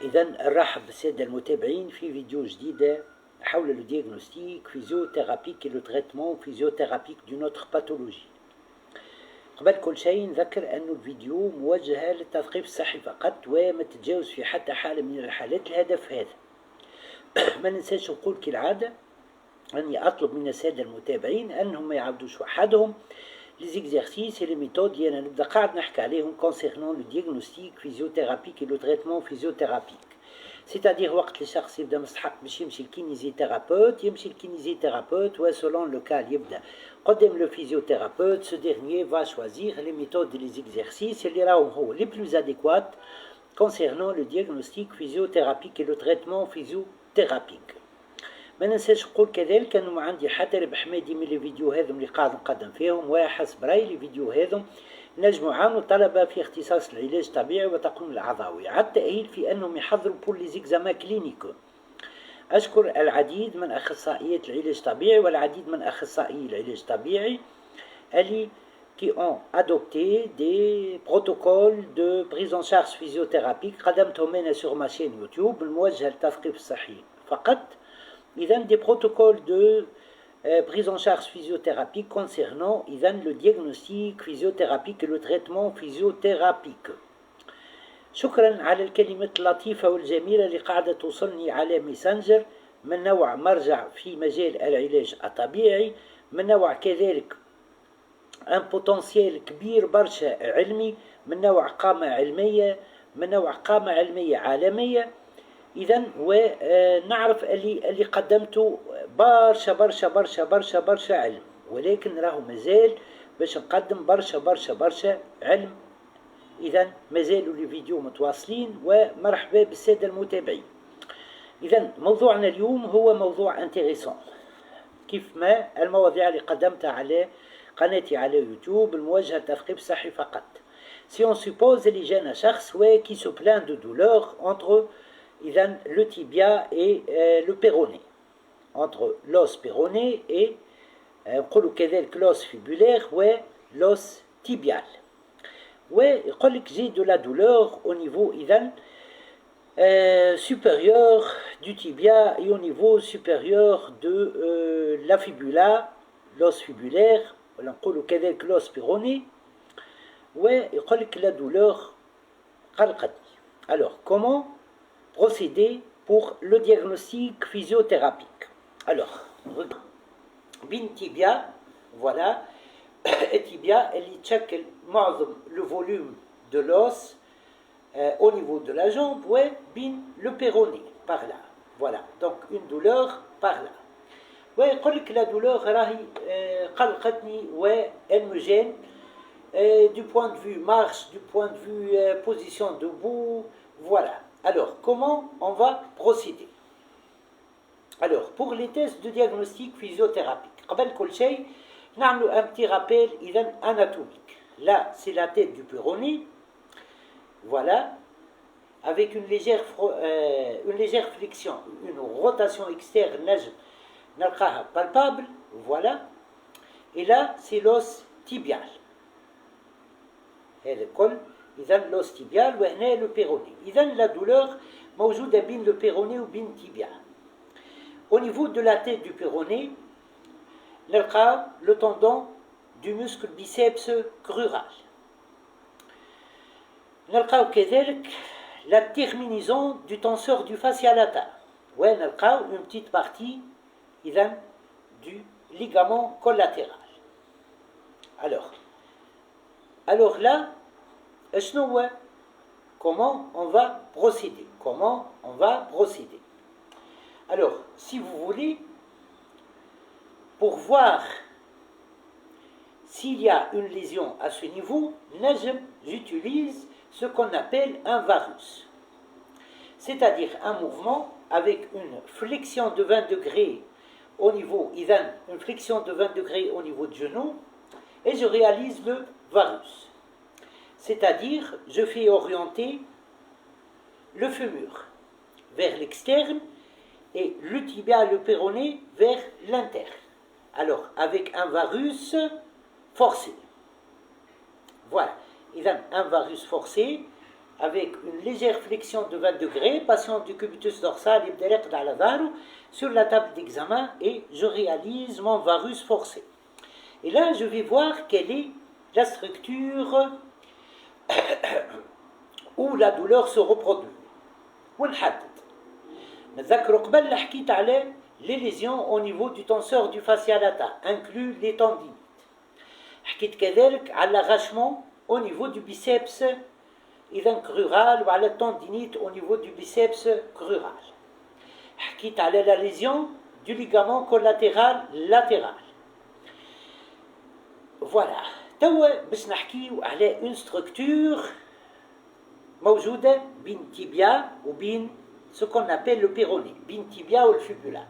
إذا نرحب بالسادة المتابعين في فيديو جديدة حول لو ديagnostic physiothérapique et le traitement physiothérapique d'une autre pathologie. قبل كل شيء نذكر أن الفيديو موجه للتثقيف الصحي فقط وما تتجاوز في حتى حالة من الحالات الهدف هذا. ما ننساش نقول كالعادة أني أطلب من السادة المتابعين أنهم ما يعودوش وحدهم les exercices et les méthodes اللي أنا نبدأ قاعد نحكي عليهم concernant le diagnostic physiothérapique et le traitement physiothérapique. C'est-à-dire وقت الشخص يبدأ مستحق باش يمشي الكينيزيثيرابيوت يمشي الكينيزيثيرابيوت وسولون لو كال يبدأ قدام لو physiothérapeute ce dernier va choisir les méthodes et les exercices اللي راهم هو les plus adéquats concernant le diagnostic physiothérapique et le traitement physiothérapique. ما ننساش نقول كذلك انه ما عندي حتى ربح مادي من الفيديو هذم اللي قاعد نقدم فيهم، وحسب رايي الفيديو هذم نجموا يعاونوا الطلبه في اختصاص العلاج الطبيعي وتقويم العضوي على التاهيل في انهم يحضروا بور لي زيكزامان كلينيكو. اشكر العديد من اخصائيات العلاج الطبيعي والعديد من اخصائيي العلاج الطبيعي اللي qui ont adopté des protocoles de prise en charge physiothérapique قدمتهم انا sur ma chaîne يوتيوب الموجهه للتثقيف الصحي فقط. إذن des protocoles de prise en charge physiothérapique concernant le diagnostic physiothérapique et le traitement physiothérapique. شكرا على الكلمات اللطيفة والجميلة اللي قاعدة توصلني على ميسنجر من نوع مرجع في مجال العلاج الطبيعي، من نوع كذلك ان بوتنسيال كبير برشا علمي، من نوع قامة علمية، من نوع قامة علمية عالمية. إذا ونعرف اللي قدمته برشا برشا برشا برشا برشا علم، ولكن راهو مازال باش نقدم برشا برشا برشا علم. إذا مازالوا لي فيديو متواصلين ومرحبا بالسادة المتابعين. إذا موضوعنا اليوم هو موضوع انتريسون كيف ما المواضيع اللي قدمتها على قناتي على يوتيوب الموجهة للتثقيف الصحي فقط. Si on suppose اللي جانا شخص qui se plaint de douleur entre le tibia et le péroné, entre l'os péroné et l'os fibulaire ou l'os tibial. ويقول لك j'ai de la douleur au niveau supérieur du tibia et au niveau supérieur de la fibula, l'os fibulaire, ولا نقولوا كذلك l'os péroné. ويقول لك la douleur قلقتني. Alors comment procéder pour le diagnostic physiothérapique? Alors, bin tibia, voilà, tibia, elle تشكل معظم le volume de l'os au niveau de la jambe, ouais, bin le péroné, par là, voilà, donc une douleur par là. Ouais, يقول لك la douleur راهي قلقتني elle me gêne du point de vue marche, du point de vue position debout, voilà. Alors, comment on va procéder? Alors, pour les tests de diagnostic physiothérapique, قبل كل شيء نعمل un petit rappel anatomique. Là, c'est la tête du péroné, voilà, avec une légère flexion, une rotation externe نلقاها palpable, voilà. Et là, c'est l'os tibial. هذا الكل. إذا l'os tibial وهنا le péroné. إذا la douleur موجودة بين le péroné وبين tibia. Au niveau de la tête du péroné, نلقى le tendon du muscle biceps crural. نلقى كذلك la terminaison du tenseur du fascia lata. ونلقى une petite partie إذا du ligament collatéral. Alors là, comment on va procéder? Alors, si vous voulez, pour voir s'il y a une lésion à ce niveau, j'utilise ce qu'on appelle un varus. C'est-à-dire un mouvement avec une flexion de 20 degrés au niveau, une flexion de 20 degrés au niveau du genou, et je réalise le varus. C'est-à-dire, je fais orienter le fémur vers l'externe et le tibia et le péroné vers l'interne. Alors, avec un varus forcé. Voilà. Un varus forcé, avec une légère flexion de 20 degrés, patient du cubitus dorsal sur la table d'examen et je réalise mon varus forcé. Et là, je vais voir quelle est la structure où la douleur se reproduit. ونحدد. نذكر قبل اللي حكيت على les lésions au niveau du tenseur du fascia lata, inclus les tendinites. حكيت كذلك على l'arrachement au niveau du biceps إذا crural وعلى التendinite au niveau du biceps crural. حكيت على la lésion du ligament collatéral latéral. Voilà. توا باش نحكيو على une structure موجودة بين tibia وبين ce qu'on appelle le péroné, بين tibia ou le fibula.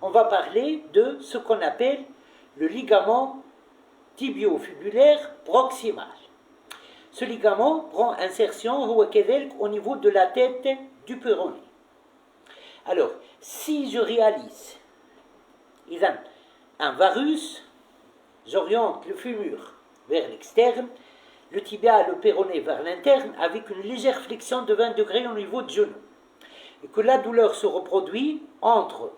On va parler de ce qu'on appelle le ligament tibio-fibulaire proximal. Ce ligament prend insertion au niveau de la tête du péroné. Alors, si je réalise un varus, j'oriente le fémur vers l'externe, le tibia et le péroné vers l'interne avec une légère flexion de 20 degrés au niveau du genou. Et que la douleur se reproduit entre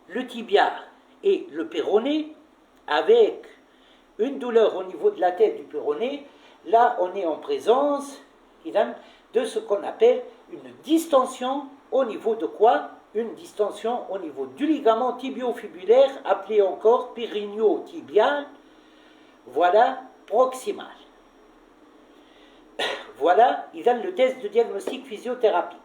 le tibia et le péroné avec une douleur au niveau de la tête du péroné. Là, on est en présence de ce qu'on appelle une distension au niveau de quoi? Une distension au niveau du ligament tibio-fibulaire, appelé encore périneo-tibial, voilà, proximal. Voilà, le test de diagnostic physiothérapique.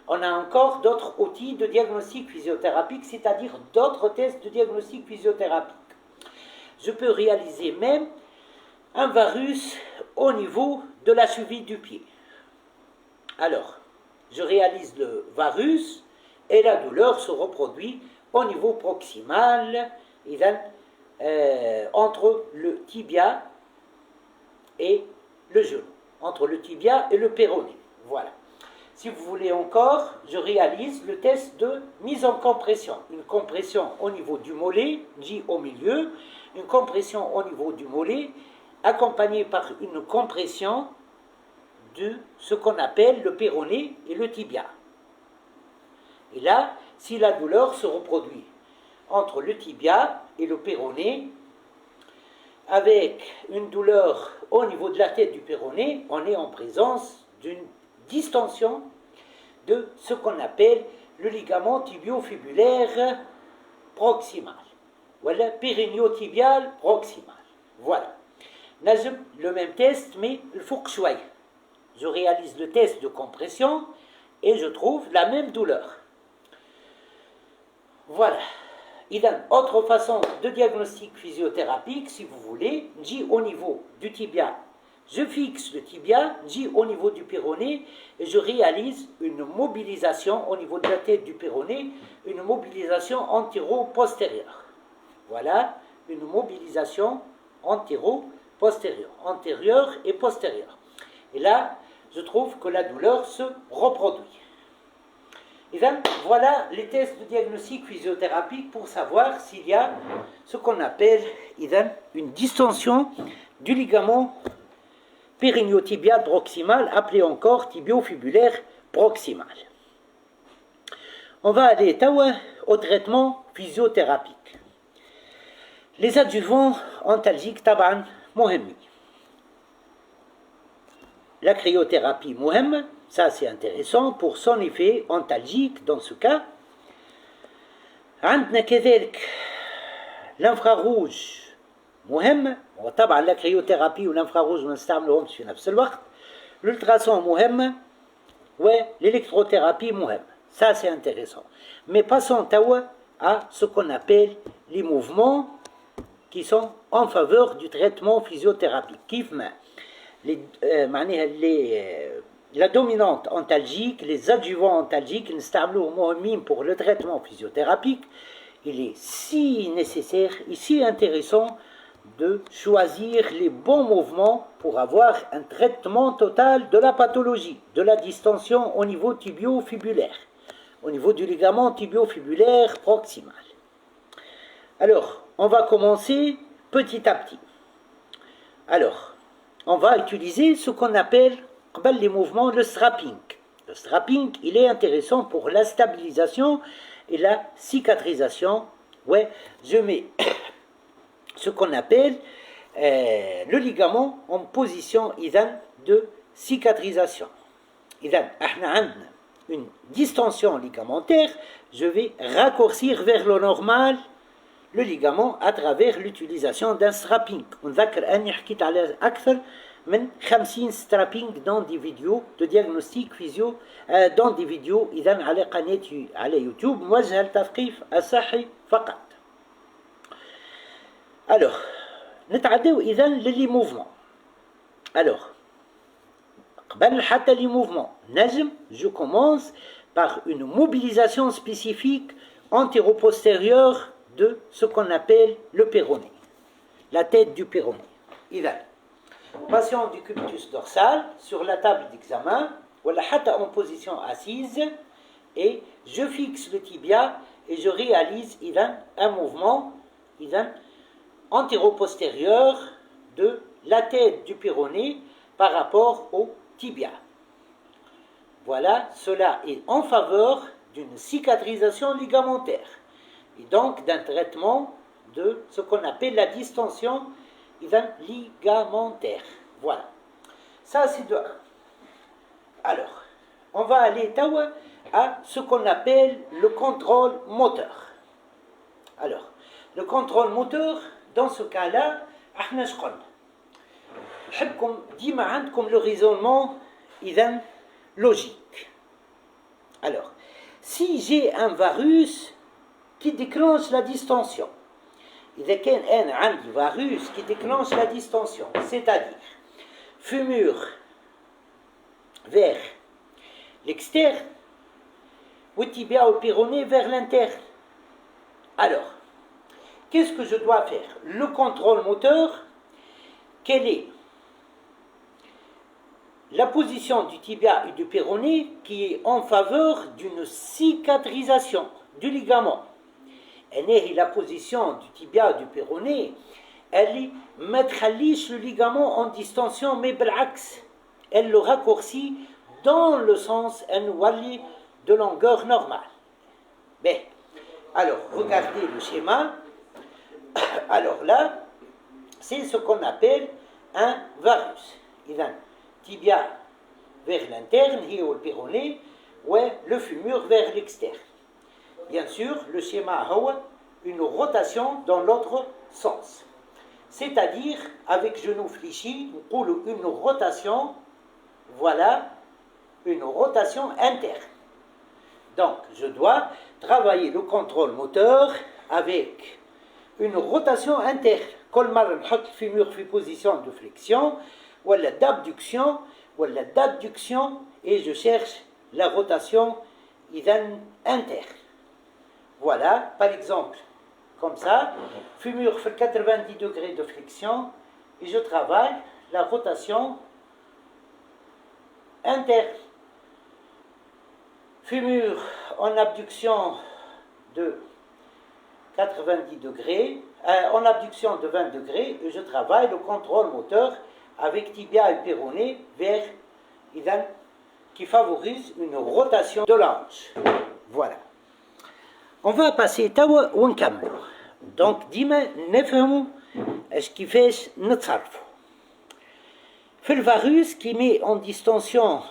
On a encore d'autres outils de diagnostic physiothérapique, c'est-à-dire d'autres tests de diagnostic physiothérapique. Je peux réaliser même un varus au niveau de la cheville du pied. Alors, je réalise le varus et la douleur se reproduit au niveau proximal, entre le tibia et le genou, entre le tibia et le péroné. Voilà. Si vous voulez encore, je réalise le test de mise en compression. Une compression au niveau du mollet, J au milieu, une compression au niveau du mollet, accompagnée par une compression de ce qu'on appelle le péroné et le tibia. Et là, si la douleur se reproduit entre le tibia et le péroné, avec une douleur au niveau de la tête du péroné, on est en présence d'une distension de ce qu'on appelle le ligament tibio-fibulaire proximal. Voilà, périneo-tibial proximal. Voilà. Le même test, mais le faut que je réalise le test de compression et je trouve la même douleur. Voilà. Il y a une autre façon de diagnostic physiothérapique, si vous voulez, J au niveau du tibia. Je fixe le tibia, J au niveau du péroné, et je réalise une mobilisation au niveau de la tête du péroné, une mobilisation antéro-postérieure. Voilà, une mobilisation antéro-postérieure, antérieure et postérieure. Et là, je trouve que la douleur se reproduit. Et bien, voilà les tests de diagnostic physiothérapique pour savoir s'il y a ce qu'on appelle une distension du ligament périneo-tibial proximal, appelé encore tibio-fibulaire proximal. On va aller au traitement physiothérapique. Les adjuvants antalgiques, taban, مهمين. La cryothérapie مهم, ça c'est intéressant pour son effet antalgique dans ce cas. عندنا كذلك l'infrarouge مهم وطبعا لا cryothérapie والانفراروج ما نستعملهمش في نفس الوقت. L'ultrason مهم والélectrothérapie مهم. Ça c'est intéressant. Mais passons à ce qu'on appelle les mouvements qui sont en faveur du traitement physiothérapique. La dominante antalgique, les adjuvants antalgiques, pour le traitement physiothérapique, il est si nécessaire et si intéressant de choisir les bons mouvements pour avoir un traitement total de la pathologie, de la distension au niveau tibio-fibulaire, au niveau du ligament tibio-fibulaire proximal. Alors, on va commencer petit à petit. Alors, on va utiliser ce qu'on appelle قبل les mouvements, le strapping. Le strapping, il est intéressant pour la stabilisation et la cicatrisation. Ouais, je mets ce qu'on appelle le ligament en position de cicatrisation. إذن احنا عندنا une distension ligamentaire, je vais raccourcir vers le normal le ligament à travers l'utilisation d'un strapping. ونذكر أني حكيت على أكثر من 50 strapping dans des vidéos de diagnostic physio dans des vidéos إذن على قناتي على يوتيوب موجهة للتثقيف الصحي فقط. Alors, نتعداو إذن للي موفمون. Alors, قبل حتى les mouvements نجم, je commence par une mobilisation spécifique antéro-postérieure de ce qu'on appelle le péroné, la tête du péroné. إذن patient du cubitus dorsal sur la table d'examen ولا حتى en position assise et je fixe le tibia et je réalise إذن un mouvement إذن antéro-postérieur de la tête du péroné par rapport au tibia. Voilà, cela est en faveur d'une cicatrisation ligamentaire et donc d'un traitement de ce qu'on appelle la distension ligamentaire. Voilà, ça c'est de 1. Alors, on va aller à ce qu'on appelle le contrôle moteur. Alors, le contrôle moteur, dans ce cas-là, احنا شقلنا نحبكم ديما عندكم le raisonnement إذن logique. Alors, si j'ai un varus qui déclenche la distension, إذا كان أنا عندي varus qui déclenche la distension, c'est-à-dire fumure vers l'externe ou tibia ou péroné vers l'interne. Alors, qu'est-ce que je dois faire? Le contrôle moteur, quelle est la position du tibia et du péroné qui est en faveur d'une cicatrisation du ligament. Et la position du tibia et du péroné, elle est mettre le ligament en distension, mais بالعكس, elle le raccourcit dans le sens de longueur normale. Bien, alors regardez le schéma. Alors là, c'est ce qu'on appelle un varus. إذن tibia vers l'interne, et le péroné, ou le fémur vers l'externe. Bien sûr, le schéma a une rotation dans l'autre sens. C'est-à-dire, avec genou fléchi, une rotation, voilà, une rotation interne. Donc, je dois travailler le contrôle moteur avec une rotation interne. كل مرة نحط الفيمور في position de flexion ولا d'abduction ولا d'adduction et je cherche la rotation interne. Voilà, par exemple, comme ça, fémur fait 90 degrés de flexion et je travaille la rotation interne. Fémur en abduction de 90 degrés, en abduction de 20 degrés, et je travaille le contrôle moteur avec tibia et péroné vers qui favorise une rotation de l'ange. Voilà. On va passer توا ونكملوا. Donc ديما نفهموا اش كيفاش نتصرفوا. في الفارus qui met en distension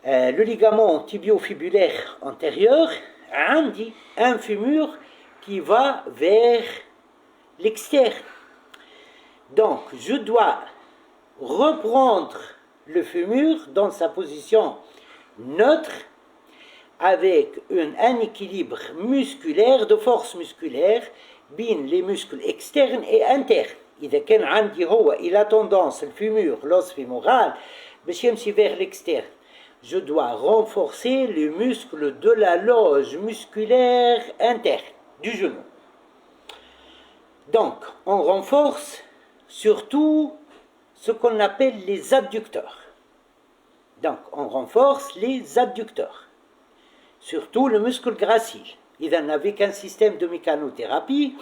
le ligament tibio-fibulaire antérieur, عندي un fémur qui va vers l'externe. Donc, je dois reprendre le fémur dans sa position neutre avec un équilibre musculaire, de force musculaire, بين les muscles externes et internes. إذا كان عندي il a tendance, le fémur, l'os fémoral, باش يمشي vers l'externe. Je dois renforcer les muscles de la loge musculaire interne du genou. Donc, on renforce surtout ce qu'on appelle les adducteurs. Donc, on renforce les adducteurs, surtout le muscle gracile. Avec un système de mécanothérapie,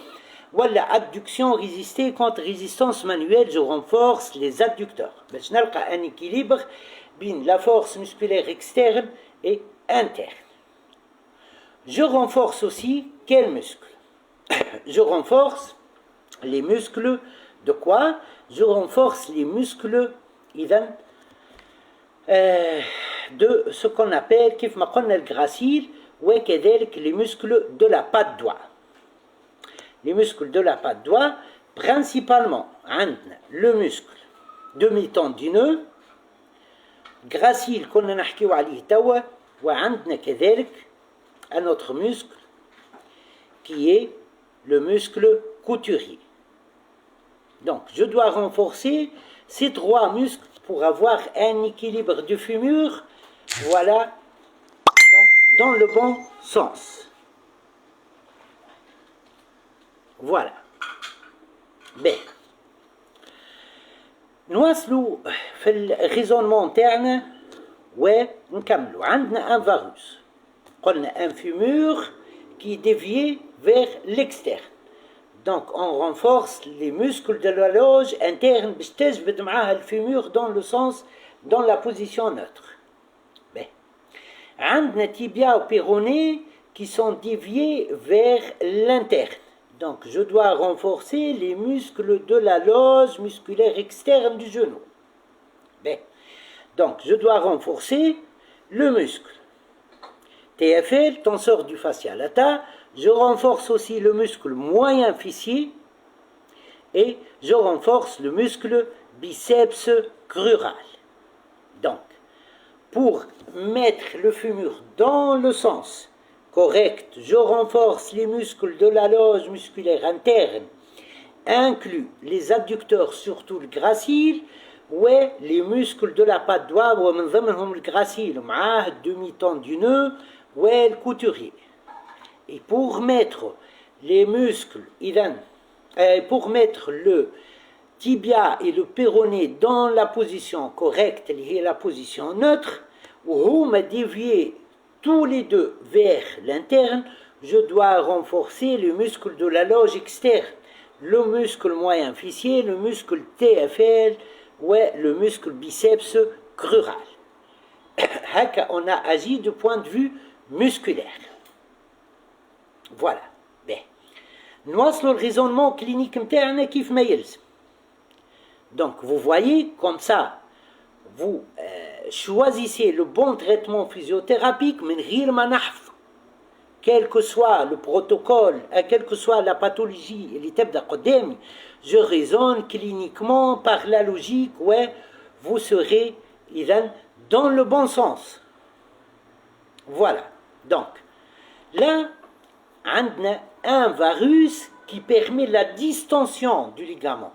Voilà, abduction résistée contre résistance manuelle, je renforce les adducteurs. باش نلقى un équilibre بين la force musculaire externe et interne. Je renforce aussi quels muscles? Je renforce les muscles de quoi? Je renforce les muscles de ce qu'on appelle كيف ما قلنا الجراسيل وكذلك les muscles de la patte doigt. Les muscles de la patte doigt, principalement le muscle demi-tendineux, gracile كنا نحكيو عليه توا, وعندنا كذلك un autre muscle qui est le muscle couturier. Donc, je dois renforcer ces trois muscles pour avoir un équilibre de fémur, voilà, donc, dans le bon sens. Voilà. Bien. نواصلوا في الريزونمون تاعنا ونكملوا. عندنا un varus. قلنا un fémur qui est dévié vers l'externe. Donc on renforce les muscles de la loge interne باش تجبد معاها الفيمور dans le sens, dans la position neutre. Ben. عندنا tibia ou péroné qui sont déviés vers l'interne. Donc je dois renforcer les muscles de la loge musculaire externe du genou. Ben. Donc je dois renforcer le muscle TFL, tenseur du fascia lata. Je renforce aussi le muscle moyen fessier et je renforce le muscle biceps crural. Donc, pour mettre le fémur dans le sens correct, je renforce les muscles de la loge musculaire interne, inclus les adducteurs, surtout le gracile, et les muscles de la patte doigt, ومن ضمنهم le gracile, معاه demi-tendineux, et le couturier. Et pour mettre les muscles, pour mettre le tibia et le péroné dans la position correcte, la position neutre, où m'a dévié tous les deux vers l'interne, je dois renforcer les muscles de la loge externe, le muscle moyen fessier, le muscle TFL, le muscle biceps crural. On a agi du point de vue musculaire. Voilà. Bien. نواصلوا le raisonnement clinique متاعنا كيف ما يلزم. Donc vous voyez comme ça, vous choisissez le bon traitement physiothérapique من غير ما نحفظ. Quel que soit le protocole, quelle que soit la pathologie اللي تبدا قدامي, je raisonne cliniquement par la logique, vous serez dans le bon sens. Voilà. Donc, là, on a un varus qui permet la distension du ligament.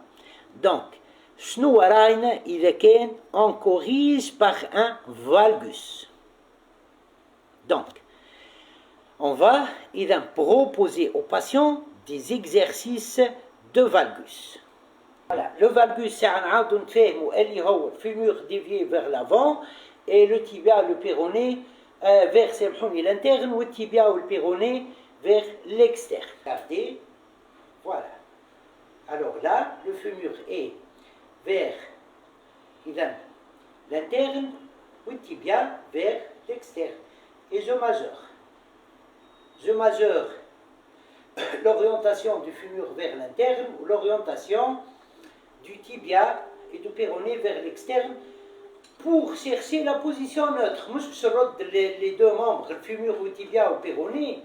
Donc, on corrige par un valgus. Donc, on va proposer aux patients des exercices de valgus. Voilà, le valgus, c'est un le fémur dévié vers l'avant et le tibia, le péroné, vers l'interne, ou le tibia ou le péroné vers l'externe. Regardez, voilà. Alors là, le fémur est vers l'interne, ou le tibia vers l'externe. Et je majeure. Je majeure l'orientation du fémur vers l'interne ou l'orientation du tibia et du péroné vers l'externe pour chercher la position neutre. Moi, je regarde les deux membres, le fémur ou le tibia ou le péroné,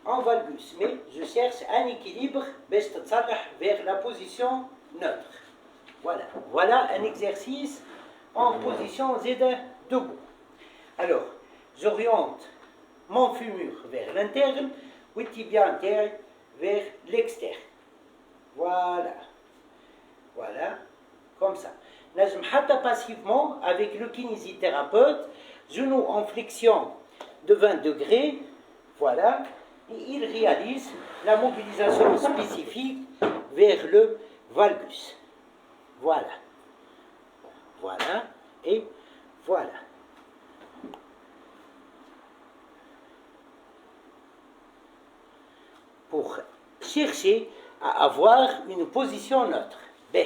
en valgus. Mais je cherche un équilibre vers la position neutre. Voilà. Voilà un exercice en position Z debout. Alors, j'oriente mon fémur vers l'interne ou le tibia interne vers l'externe. Voilà. Voilà. Comme ça. نجم حتى passivement avec le kinésithérapeute, genou en flexion de 20 degrés, voilà, et il réalise la mobilisation spécifique vers le valgus. Voilà. Voilà. Et voilà. Pour chercher à avoir une position neutre. B.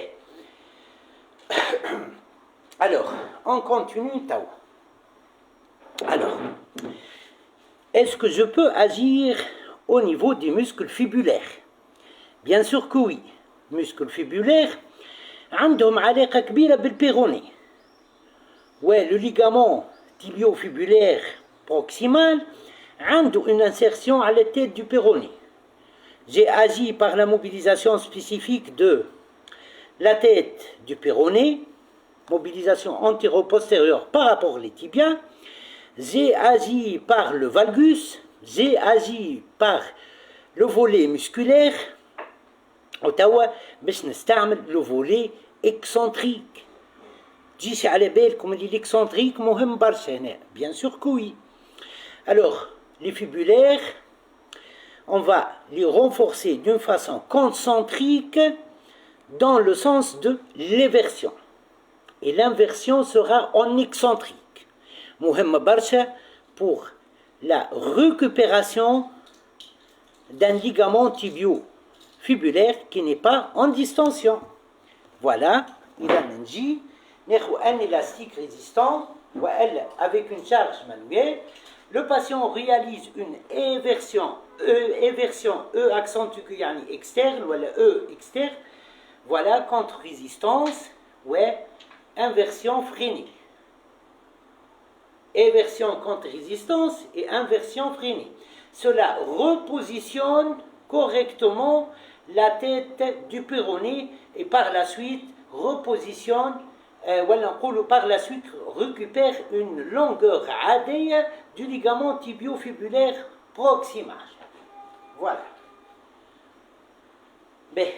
Alors, on continue. Alors, est-ce que je peux agir au niveau des muscles fibulaires? Bien sûr que oui. Muscles fibulaires عندهم علاقة كبيرة بالبيروني. Ouais, le ligament tibio-fibulaire proximal عنده une insertion à la tête du péroné. J'ai agi par la mobilisation spécifique de la tête du péroné, mobilisation antéro-postérieure par rapport aux tibias. J'ai agi par le valgus, j'ai agi par le volet musculaire. وتوا باش نستعمل le volet excentrique. تجيش على بالكم اللي l'excentrique مهم برشا هنا؟ Bien sûr que oui. Alors, les fibulaires, on va les renforcer d'une façon concentrique dans le sens de l'éversion. Et l'inversion sera en excentrique. مهم برشا pour la récupération d'un ligament tibio-fibulaire qui n'est pas en distension. Voilà, il a un élastique résistant avec une charge manuelle. Le patient réalise une éversion E accent externe ou E externe. Voilà, contre résistance, inversion freinée. Éversion contre résistance et inversion freinée. Cela repositionne correctement la tête du péroné et par la suite repositionne, par la suite récupère une longueur عادية du ligament tibio-fibulaire proximal. Voilà. Mais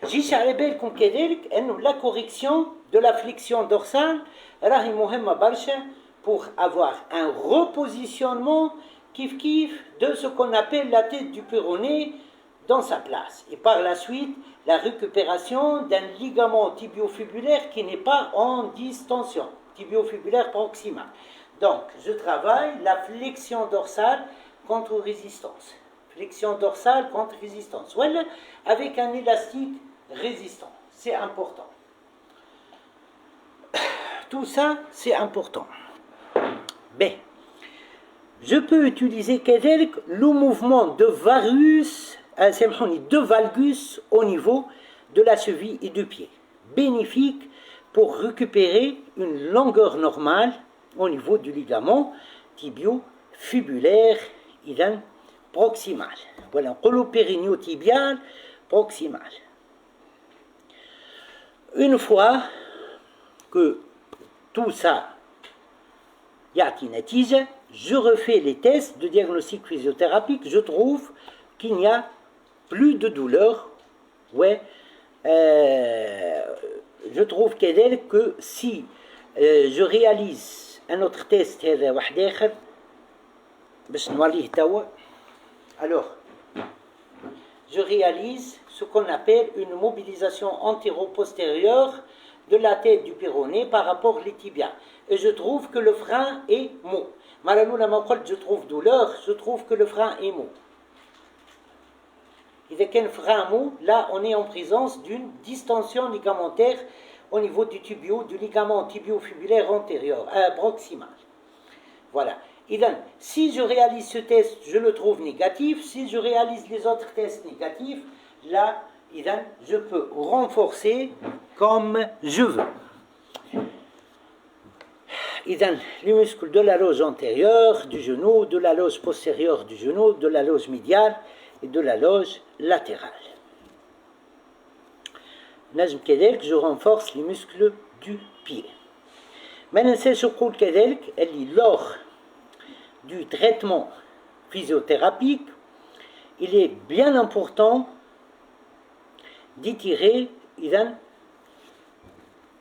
جيش على بالكم كذلك أنه la correction de la flexion dorsale راهي مهمة برشا pour avoir un repositionnement kif de ce qu'on appelle la tête du péroné dans sa place. Et par la suite, la récupération d'un ligament tibio-fibulaire qui n'est pas en distension, tibio-fibulaire proximal. Donc, je travaille la flexion dorsale contre résistance. Flexion dorsale contre résistance. Voilà, avec un élastique résistant. C'est important. Tout ça, c'est important. B. Je peux utiliser le mouvement de valgus au niveau de la cheville et du pied, bénéfique pour récupérer une longueur normale au niveau du ligament tibio-fibulaire proximal. Voilà, périneo-tibial proximal. Une fois que tout ça يعطي نتيجة, je refais les tests de diagnostic physiothérapique, je trouve qu'il n'y a plus de douleur. Je trouve que si je réalise un autre test alors je réalise ce qu'on appelle une mobilisation antéro-postérieure de la tête du péroné par rapport aux tibias. Et je trouve que le frein est mou. Je trouve douleur, je trouve que le frein est mou. Il y a qu'un frein mou, là on est en présence d'une distension ligamentaire au niveau du ligament tibio-fibulaire antérieur, proximal. Voilà. Et donc, si je réalise ce test, je le trouve négatif. Si je réalise les autres tests négatifs, là, je peux renforcer comme je veux. Les muscles de la loge antérieure du genou, de la loge postérieure du genou, de la loge médiale et de la loge latérale. Je renforce les muscles du pied. Maintenant, lors du traitement physiothérapique, il est bien important d'étirer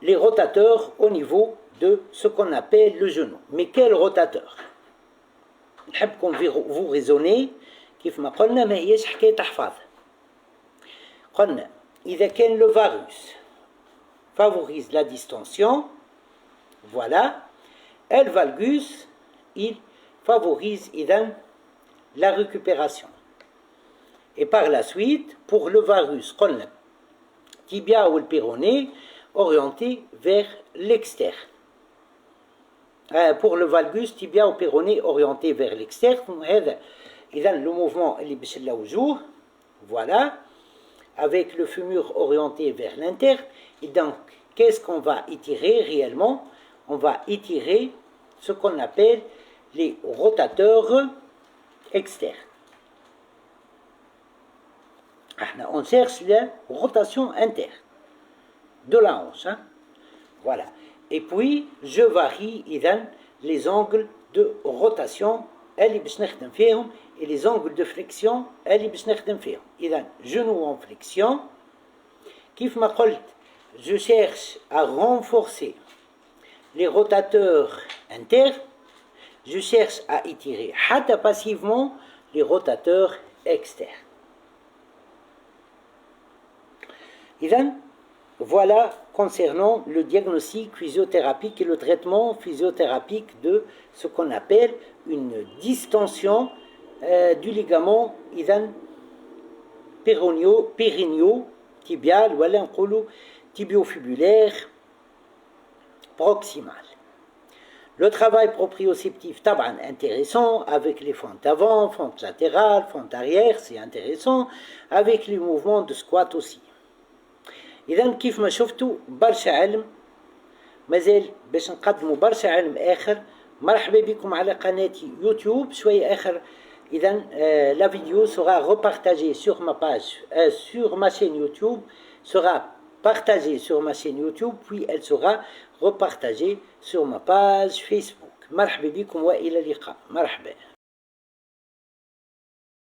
les rotateurs au niveau de ce qu'on appelle le genou. Mais quel rotateur? vous raisonnez كيف ما قلنا ما هيش حكاية تحفظ. قلنا إذا كان le varus favorise la distension, voilà, et le valgus il favorise la récupération. Et par la suite, pour le varus, tibia ou le péroné, orienté vers l'externe. Pour le valgus, tibia ou péroné, orienté vers l'externe. Le mouvement, voilà, avec le fémur orienté vers l'interne. Et donc, qu'est-ce qu'on va étirer réellement? On va étirer ce qu'on appelle les rotateurs externes. On cherche la rotation interne de la hanche. Voilà. Et puis, je varie les angles de rotation et les angles de flexion. Genou en flexion. Je cherche à renforcer les rotateurs internes. Je cherche à étirer passivement les rotateurs externes. Voilà concernant le diagnostic physiothérapique et le traitement physiothérapique de ce qu'on appelle une distension du ligament périneo tibial ou tibiofibulaire proximal. Le travail proprioceptif taban intéressant avec les fentes avant, fentes latérales, fentes arrière, c'est intéressant, avec les mouvements de squat aussi. إذا كيف ما شفتوا برشا علم مازال باش نقدموا برشا علم آخر. مرحبا بكم على قناتي يوتيوب شوية آخر. إذا la vidéo sera repartagée sur ma page, sur ma chaîne YouTube, sera partagée sur ma chaîne YouTube, puis elle sera repartagée sur ma page Facebook. مرحبا بكم وإلى اللقاء. مرحبا.